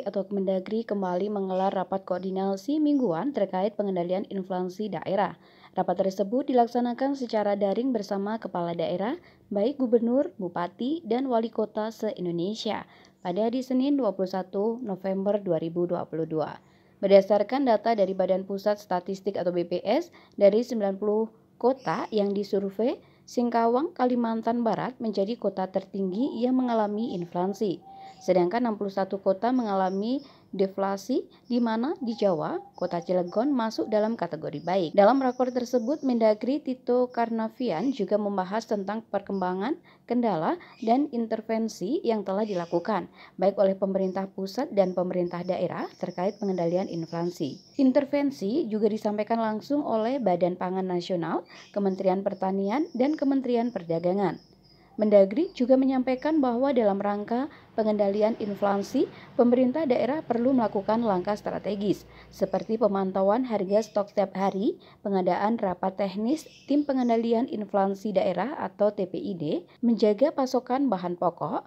Kemendikbud atau Kemendagri kembali menggelar rapat koordinasi mingguan terkait pengendalian inflasi daerah. Rapat tersebut dilaksanakan secara daring bersama kepala daerah, baik gubernur, bupati, dan wali kota se-Indonesia pada hari Senin 21 November 2022. Berdasarkan data dari Badan Pusat Statistik atau BPS, dari 90 kota yang disurvei, Singkawang, Kalimantan Barat menjadi kota tertinggi yang mengalami inflasi. Sedangkan 61 kota mengalami deflasi, di mana di Jawa, kota Cilegon masuk dalam kategori baik. Dalam rakor tersebut, Mendagri Tito Karnavian juga membahas tentang perkembangan, kendala, dan intervensi yang telah dilakukan, baik oleh pemerintah pusat dan pemerintah daerah terkait pengendalian inflasi. Intervensi juga disampaikan langsung oleh Badan Pangan Nasional, Kementerian Pertanian, dan Kementerian Perdagangan. Mendagri juga menyampaikan bahwa dalam rangka pengendalian inflasi, pemerintah daerah perlu melakukan langkah strategis, seperti pemantauan harga stok setiap hari, pengadaan rapat teknis Tim Pengendalian Inflasi Daerah atau TPID, menjaga pasokan bahan pokok,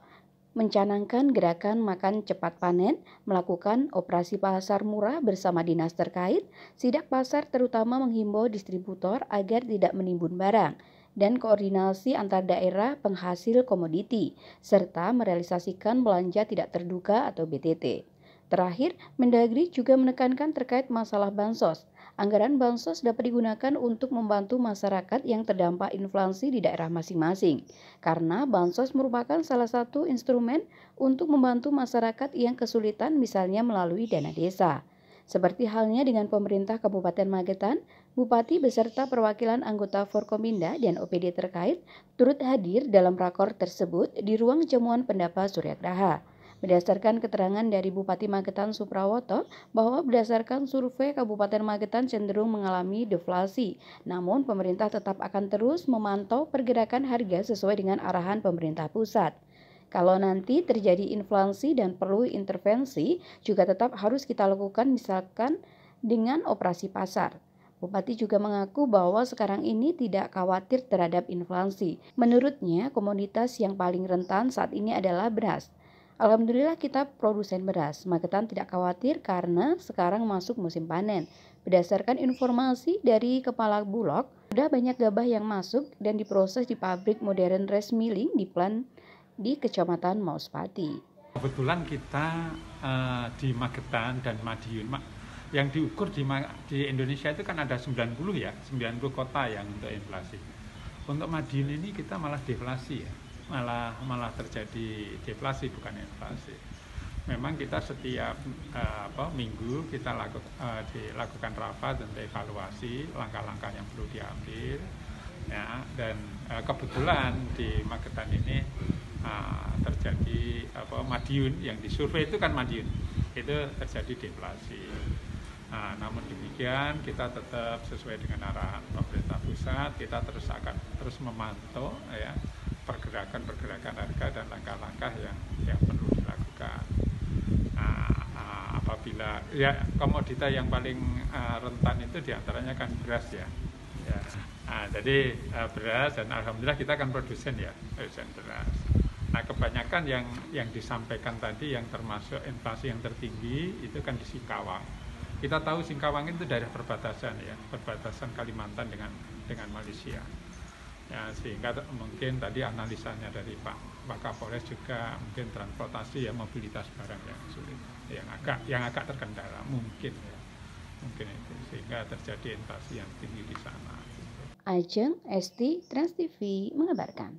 mencanangkan gerakan makan cepat panen, melakukan operasi pasar murah bersama dinas terkait, sidak pasar terutama menghimbau distributor agar tidak menimbun barang, dan koordinasi antar daerah penghasil komoditi, serta merealisasikan belanja tidak terduga atau BTT. Terakhir, Mendagri juga menekankan terkait masalah bansos. Anggaran bansos dapat digunakan untuk membantu masyarakat yang terdampak inflasi di daerah masing-masing, karena bansos merupakan salah satu instrumen untuk membantu masyarakat yang kesulitan misalnya melalui dana desa. Seperti halnya dengan pemerintah Kabupaten Magetan, Bupati beserta perwakilan anggota Forkominda dan OPD terkait turut hadir dalam rakor tersebut di ruang jamuan pendapat Suryagraha. Berdasarkan keterangan dari Bupati Magetan Suprawoto bahwa berdasarkan survei Kabupaten Magetan cenderung mengalami deflasi, namun pemerintah tetap akan terus memantau pergerakan harga sesuai dengan arahan pemerintah pusat. Kalau nanti terjadi inflasi dan perlu intervensi, juga tetap harus kita lakukan misalkan dengan operasi pasar. Bupati juga mengaku bahwa sekarang ini tidak khawatir terhadap inflasi. Menurutnya, komoditas yang paling rentan saat ini adalah beras. Alhamdulillah kita produsen beras. Magetan tidak khawatir karena sekarang masuk musim panen. Berdasarkan informasi dari Kepala Bulog, sudah banyak gabah yang masuk dan diproses di pabrik modern rice milling di Kecamatan Mauspati. Kebetulan kita di Magetan dan Madiun, yang diukur di Indonesia itu kan ada 90 ya, 90 kota yang untuk inflasi. Untuk Madiun ini kita malah deflasi ya, malah terjadi deflasi bukan inflasi. Memang kita setiap minggu kita dilakukan rapat dan evaluasi langkah-langkah yang perlu diambil. Ya, dan kebetulan di Magetan ini terjadi Madiun yang disurvei itu kan Madiun itu terjadi deflasi. Namun demikian kita tetap sesuai dengan arahan pemerintah pusat, kita akan terus memantau ya pergerakan harga dan langkah-langkah yang perlu dilakukan. Apabila ya komoditas yang paling rentan itu diantaranya kan beras ya. Jadi beras, dan alhamdulillah kita kan produsen beras. Nah, kebanyakan yang disampaikan tadi yang termasuk inflasi yang tertinggi itu kan di Singkawang. Kita tahu Singkawang itu daerah perbatasan ya, perbatasan Kalimantan dengan Malaysia. Ya, sehingga mungkin tadi analisanya dari Pak Kapolres juga mungkin transportasi ya, mobilitas barang yang sulit, yang agak terkendala mungkin itu, sehingga terjadi inflasi yang tinggi di sana. Ajeng Esti, Trans TV mengabarkan.